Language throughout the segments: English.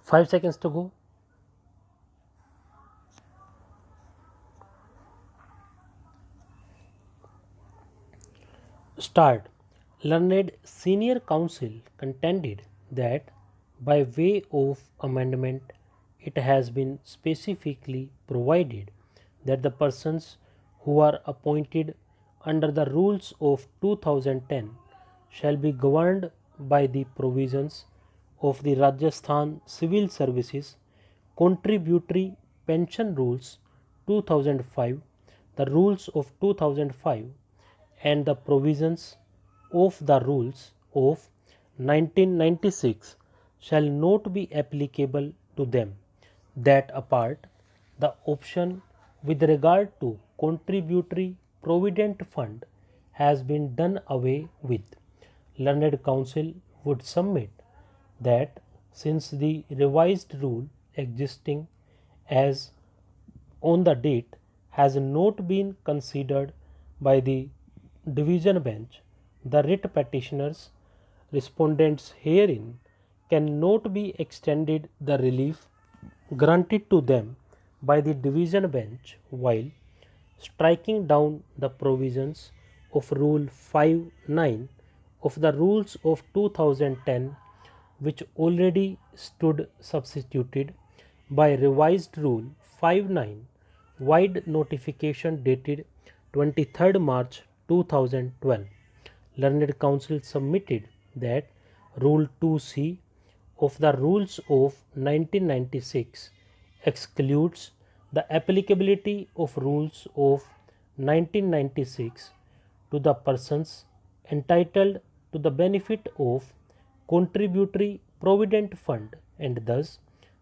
5 seconds to go. Start. Learned senior counsel contended that by way of amendment it has been specifically provided that the persons who are appointed under the rules of 2010 shall be governed by the provisions of the Rajasthan Civil Services Contributory Pension Rules 2005, the rules of 2005, and the provisions of the rules of 1996 shall not be applicable to them. That apart, the option with regard to contributory provident fund has been done away with. Learned counsel would submit that since the revised rule existing as on the date has not been considered by the division bench, the writ petitioners respondents herein cannot be extended the relief granted to them by the division bench while striking down the provisions of Rule 5(9) of the rules of 2010 which already stood substituted by revised Rule 5(9) wide notification dated 23rd March 2012. Learned counsel submitted that Rule 2C of the rules of 1996 excludes the applicability of rules of 1996 to the persons entitled to the benefit of contributory provident fund, and thus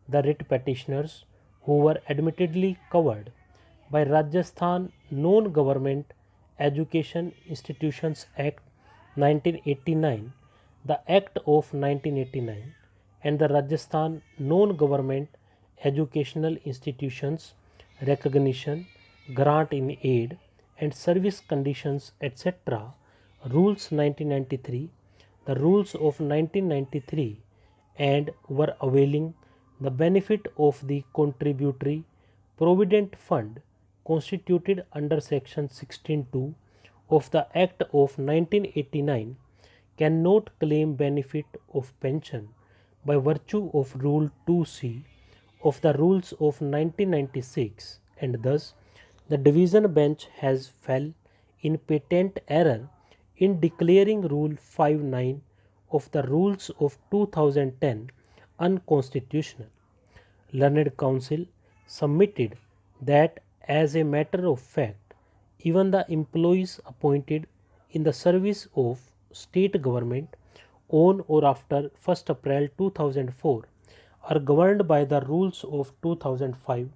the writ petitioners who were admittedly covered by Rajasthan Non-Government Education Institutions Act 1989, the Act of 1989, and the Rajasthan Non-Government Educational Institutions Recognition, Grant in Aid and Service Conditions, etc. Rules 1993, the rules of 1993, and were availing the benefit of the contributory provident fund constituted under section 16(2) of the Act of 1989 cannot claim benefit of pension by virtue of Rule 2C of the rules of 1996, and thus the division bench has fell in patent error in declaring Rule 5(9) of the rules of 2010 unconstitutional. Learned counsel submitted that as a matter of fact, even the employees appointed in the service of state government on or after 1st April 2004 are governed by the rules of 2005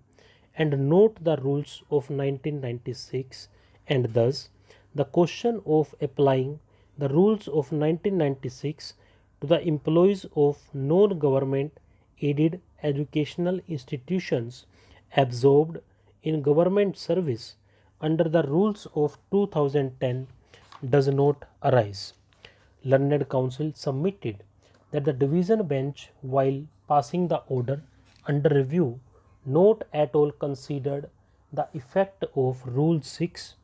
and not the rules of 1996, and thus the question of applying the rules of 1996 to the employees of non-government aided educational institutions absorbed in government service under the rules of 2010 does not arise. Learned counsel submitted that the division bench, while passing the order under review, not at all considered the effect of Rule 6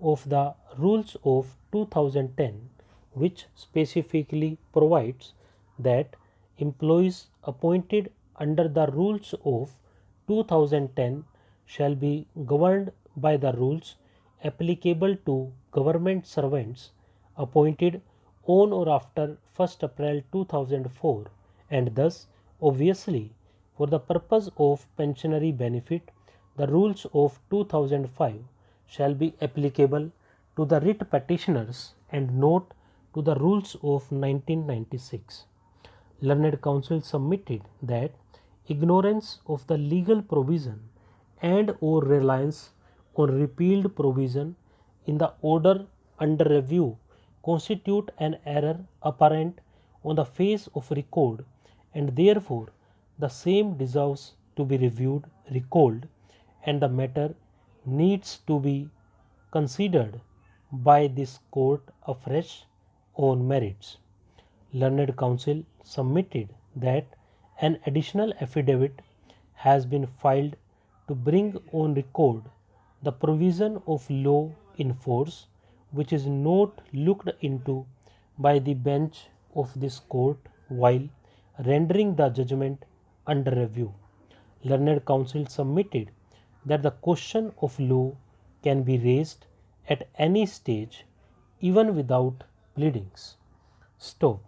of the rules of 2010, which specifically provides that employees appointed under the rules of 2010 shall be governed by the rules applicable to government servants appointed on or after 1st April 2004, and thus obviously for the purpose of pensionary benefit the rules of 2005 shall be applicable to the writ petitioners and not to the rules of 1996. Learned counsel submitted that ignorance of the legal provision and or reliance on repealed provision in the order under review constitute an error apparent on the face of record, and therefore the same deserves to be reviewed, recalled, and the matter needs to be considered by this court afresh on merits. Learned counsel submitted that An additional affidavit has been filed to bring on record the provision of law in force which is not looked into by the bench of this court while rendering the judgment under review. Learned counsel submitted that the question of law can be raised at any stage even without pleadings. Stop.